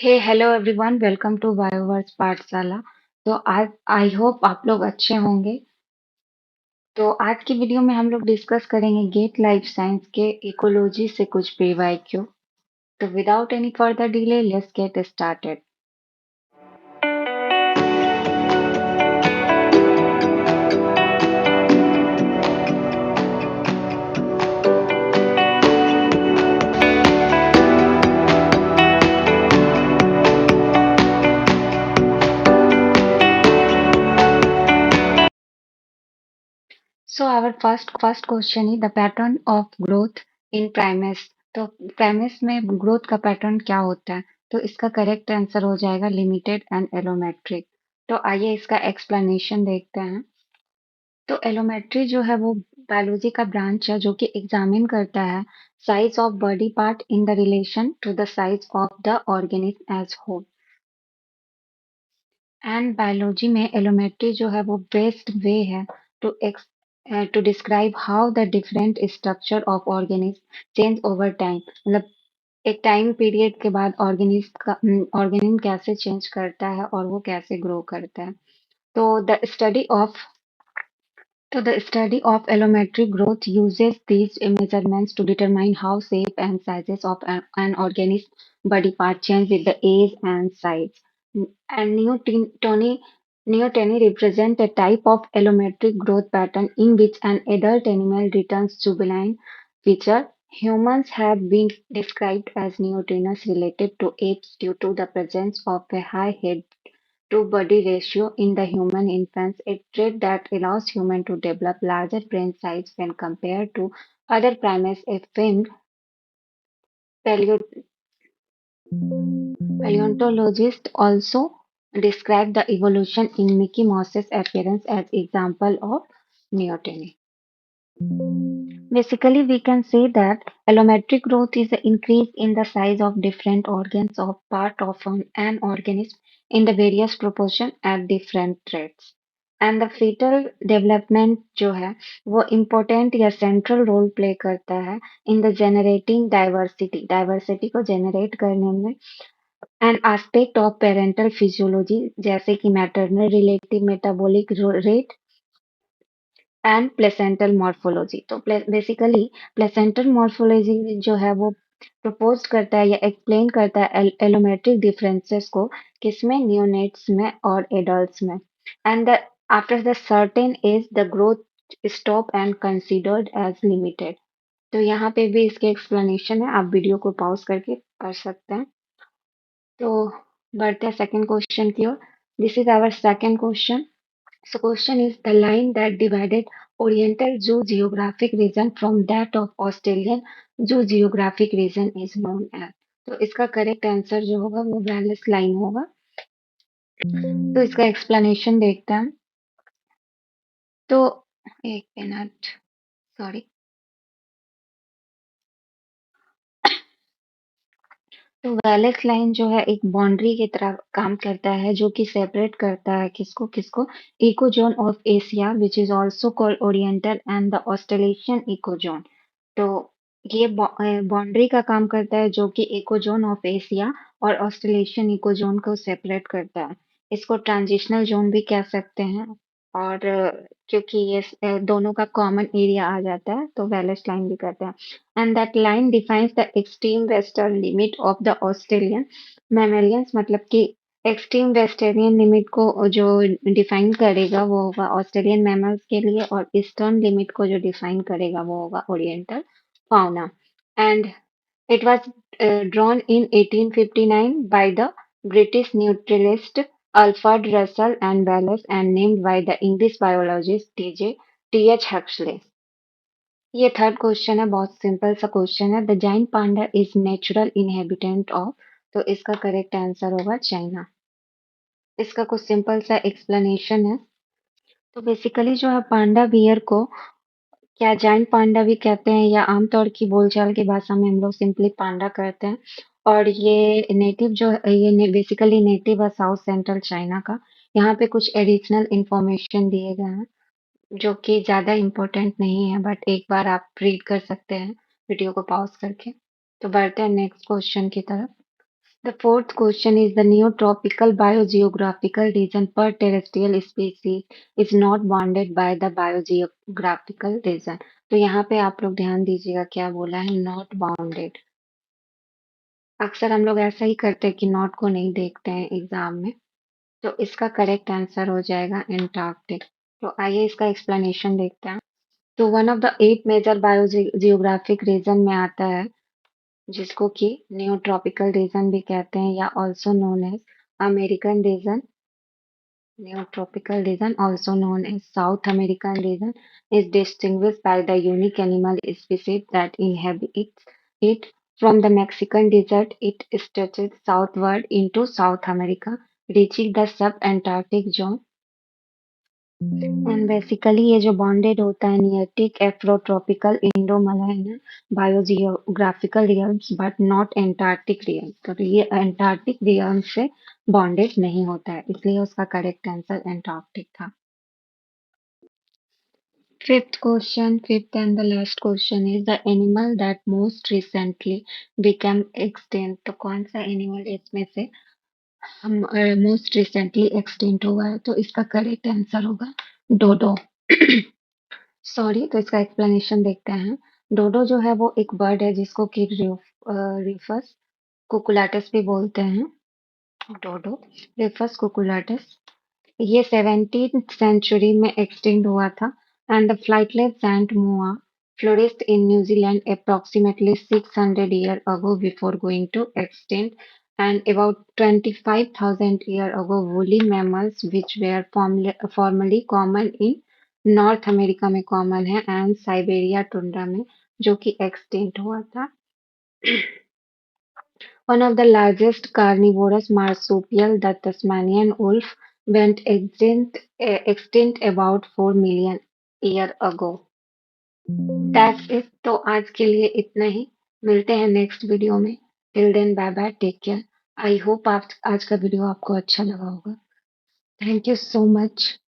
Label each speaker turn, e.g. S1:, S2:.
S1: Hey hello everyone, welcome to Bioverse Pathshala. तो आज I hope आप लोग अच्छे होंगे। तो आज की वीडियो में हम लोग डिस्कस करेंगे गेट लाइफ साइंस के इकोलॉजी से कुछ पीवाईक्यू। तो without any further delay let's get started. So our first question is the pattern of growth in primates. तो प्राइमेस में ग्रोथ का पैटर्न क्या होता है? तो इसका करेक्ट आंसर हो जाएगा लिमिटेड एंड एलोमेट्रिक। तो आइए इसका एक्सप्लेनेशन देखते हैं। तो एलोमेट्री जो है वो बायोलॉजी का ब्रांच है जो कि एग्जामिन करता है size of body part in the relation to the size of the organism as whole. And biology में एलोमेट्री जो है वो बेस्ट वे है to to describe how the different structure of organism change over time. मतलब एक time period के बाद organism कैसे चेंज करता है और वो कैसे ग्रो करता है। तो the study of So the study of allometric growth uses these measurements to determine how shape and sizes of an organism's body part change with the age and size. And neoteny represent a type of allometric growth pattern in which an adult animal returns juvenile feature. Humans have been described as neotenous relative to apes due to the presence of a high head to body ratio in the human infants, a trait that allows humans to develop larger brain size when compared to other primates. A famed paleo- paleontologist also described the evolution in Mickey Mouse's appearance as example of neoteny. Basically, we can say that allometric growth is the increase in the size of different organs or part of an organism in the various proportion at different rates. And the fetal development जो है वो important या central role play करता है in the generating diversity को generate करने में an aspect of parental physiology जैसे कि maternal relative metabolic rate and placental morphology. तो बेसिकली प्लेसेंटल मॉर्फोलॉजी जो है वो प्रपोज करता है या एक्सप्लेन करता है एलोमेट्रिक डिफरेंसेस को, किसमें? नियोनेट्स में और एडल्ट्स में। And the after the certain age the growth stop and considered as limited. तो यहाँ पे भी इसके एक्सप्लेनेशन है, आप वीडियो को पॉज करके कर सकते हैं। तो बढ़ते हैं सेकंड क्वेश्चन की ओर। This is our second question. So question is the line that divided Oriental Zoo geographic region from that of Australian Zoo geographic region is known as। तो इसका करेक्ट आंसर जो होगा वो वैलेस लाइन होगा। तो इसका एक्सप्लेनेशन देखते हैं। तो एक मिनट, सॉरी। तो वैलेस लाइन जो है एक बाउंड्री की तरह काम करता है जो कि सेपरेट करता है किसको किसको? Eco zone of Asia which is also called oriental and the Australasian eco zone. तो ये बाउंड्री का काम करता है जो कि इको जोन ऑफ एशिया और ऑस्ट्रेलेशियन इको जोन को सेपरेट करता है। इसको ट्रांजिशनल जोन भी कह सकते हैं। और क्योंकि ये दोनों का कॉमन एरिया आ जाता है तो वैलेस लाइन भी कहते हैं। And that line defines the extreme western limit of the Australian mammalians. मतलब कि एक्सट्रीम वेस्टर्नियन लिमिट को जो डिफाइन करेगा वो होगा ऑस्ट्रेलियन मैमल्स के लिए, और ईस्टर्न लिमिट को जो डिफाइन करेगा वो होगा oriental fauna. And it was drawn in 1859 by the British naturalist Alfred Russel and Wallace and named by the English biologist T.H. Huxley। ये थर्ड क्वेश्चन है, बहुत सिंपल सा क्वेश्चन है। The giant panda is natural inhabitant of. तो इसका correct answer होगा China. इसका कुछ सिंपल सा एक्सप्लेनेशन है। तो बेसिकली जो है पांडा बियर को क्या जाइंट पांडा भी कहते हैं या आमतौर की बोलचाल की भाषा में हम लोग सिंपली पांडा कहते हैं। और ये नेटिव जो है ये बेसिकली नेटिव है साउथ सेंट्रल चाइना का। यहाँ पे कुछ एडिशनल इंफॉर्मेशन दिए गए हैं जो कि ज्यादा इम्पोर्टेंट नहीं है, बट एक बार आप रीड कर सकते हैं वीडियो को पॉज करके। तो बढ़ते हैं नेक्स्ट क्वेश्चन की तरफ। The fourth question is the Neotropical biogeographical region per terrestrial species is not bounded by the biogeographical region. तो यहाँ पे आप लोग ध्यान दीजिएगा क्या बोला है नॉट बाउंडेड। अक्सर हम लोग ऐसा ही करते हैं कि नॉट को नहीं देखते हैं एग्जाम में। तो इसका करेक्ट आंसर हो जाएगा एंटार्क्टिक। तो आइए इसका एक्सप्लेनेशन देखते हैं। तो one of the 8 major biogeographic region में आता है जिसको कि नियोट्रॉपिकल रीजन भी कहते हैं या also known as American region. Neotropical region, also known as South American region, is distinguished by the unique animal species that inhabits it. From the Mexican desert, it stretches southward into South America, reaching the sub-Antarctic zone. And basically ये जो bonded होता है Nearctic Afrotropical Indo Malayan biogeographical realms but not Antarctic realms. तो ये Antarctic रियम से bonded नहीं होता है इसलिए उसका करेक्ट आंसर एंटार्क्टिक था। Fifth and the last question is the animal that most recently became extinct। तो कौन सा एनिमल इसमें से हम मोस्ट रिसेंटली एक्सटिंक्ट हुआ है? तो इसका करेक्ट आंसर होगा डोडो। सॉरी, तो इसका एक्सप्लेनेशन देखते हैं। डोडो जो है वो एक बर्ड है जिसको कि रिफस कुकुलाटस भी बोलते हैं। डोडो रिफस कुकुलाटस ये 17th सेंचुरी में एक्सटिंक्ट हुआ था and the flightless giant moa flourished in New Zealand approximately 600 years ago before going to extinct, and about 25,000 years ago woolly mammals which were formerly common in north America में common है and Siberia tundra में जो कि extinct हुआ था। One of the largest carnivorous marsupial, the Tasmanian wolf, went extinct about 4 million years ago. That's it. तो आज के लिए इतना ही। मिलते हैं नेक्स्ट वीडियो में। Till then bye bye, take care. I hope आज का वीडियो आपको अच्छा लगा होगा। Thank you so much.